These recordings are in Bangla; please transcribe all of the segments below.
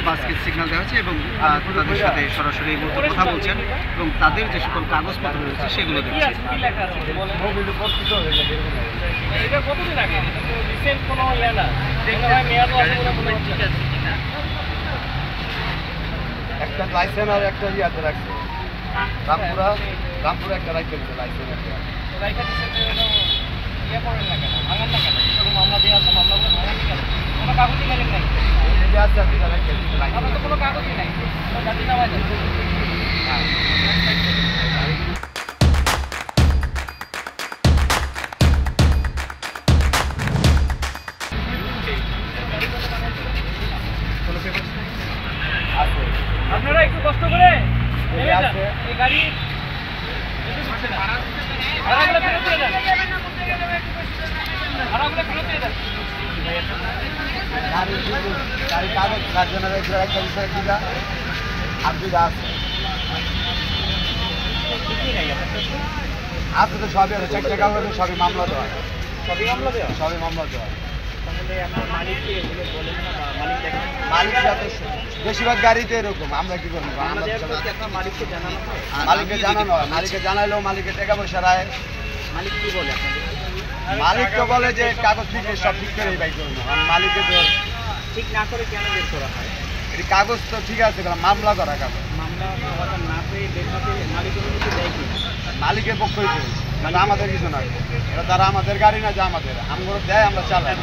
বাসকে সিগন্যাল দেওয়া হচ্ছে এবং তাদের সাথে সরাসরি এই মুহূর্তে কথা বলছেন এবং তাদের যে সকল কাগজপত্র রয়েছে সেগুলো দেখছেন। একটা লাইসেন্স আর একটা ইয়াতে রাখছে রামপুরা একটা রাইখে দিচ্ছে লাইসেন্স একটা ইয়ে করেন না কেন ভাঙান না কেন মামলা দিয়ে আসে মামলা ভাঙান কেন কোনো কাগজই গেলেন নাই কোনো কাগজই নাই জাতি নামায় আপনারা একটু কষ্ট করে এই গাড়ি ভাড়াগুলো ফেরত দিয়ে দেন ভাড়াগুলো ফেরত দিয়ে দেন গাড়ি কাগজ কার্জনের একটা বিষয় দিলা আর দুইটা আছে আছে তো সবই আছে 4টা কাগজে সবই মামলা দেওয়া সবই মামলা দেওয়া বেশিরভাগ গাড়িতে এরকম আমরা কি করবো মালিককে জানানো হয় মালিককে জানাইলেও মালিকের টাকা পয়সা রায় মালিক কি বলে মালিক তো বলে যে কাগজ ঠিক সব ঠিক করে বাই করবো মালিককে তো ঠিক না করে কেন বের করা হয় এই কাগজ তো ঠিক আছে মামলা করা কাগজ মামলা না পেয়ে বের হতে মালিকের অনুমতি দেয় কি মালিকের পক্ষই দেয় মানে আমাদের কিছু নয় এটা তারা আমাদের গাড়ি না যে আমাদের আমগুলো দেয় আমরা চালাই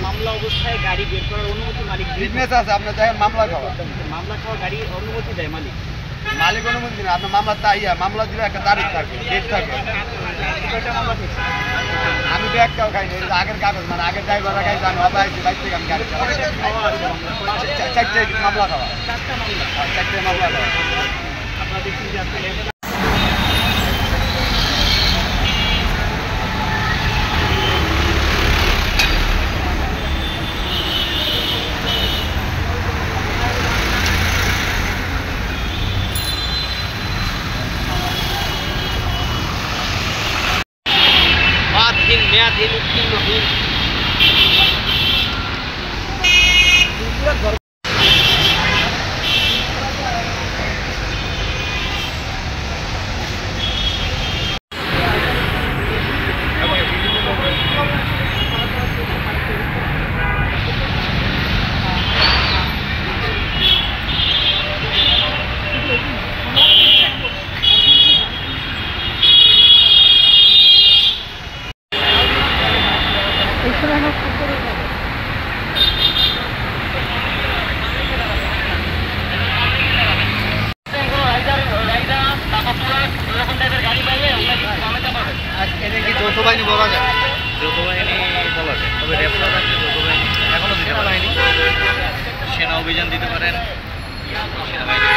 মামলা অবস্থায় গাড়ি বের করার অনুমতি মালিক ফিটনেস আছে আপনার দেখেন মামলা খাওয়া গাড়ি অনুমতি দেয় মালিক অনুমতি দেয় আপনার মামলা মামলা দিলে একটা তারিখ থাকে ডেট থাকে আমি তো একটাও খাইনি আগের কাগজ মানে আগের ড্রাইভাররা খাইছে আমি হয়তো আইছি বাইক থেকে আমি গাড়ি চারটে মামলা খাওয়া 4টে মামলা খাওয়া আপনার দেখছি যে মেয়াদহীন উত্তীর্ণহীন যৌথ বাহিনী বলা যায় তবে রেফার আছে যৌথ বাহিনী এখনো দিতে পারেনি সেনা অভিযান দিতে পারেন সেনাবাহিনী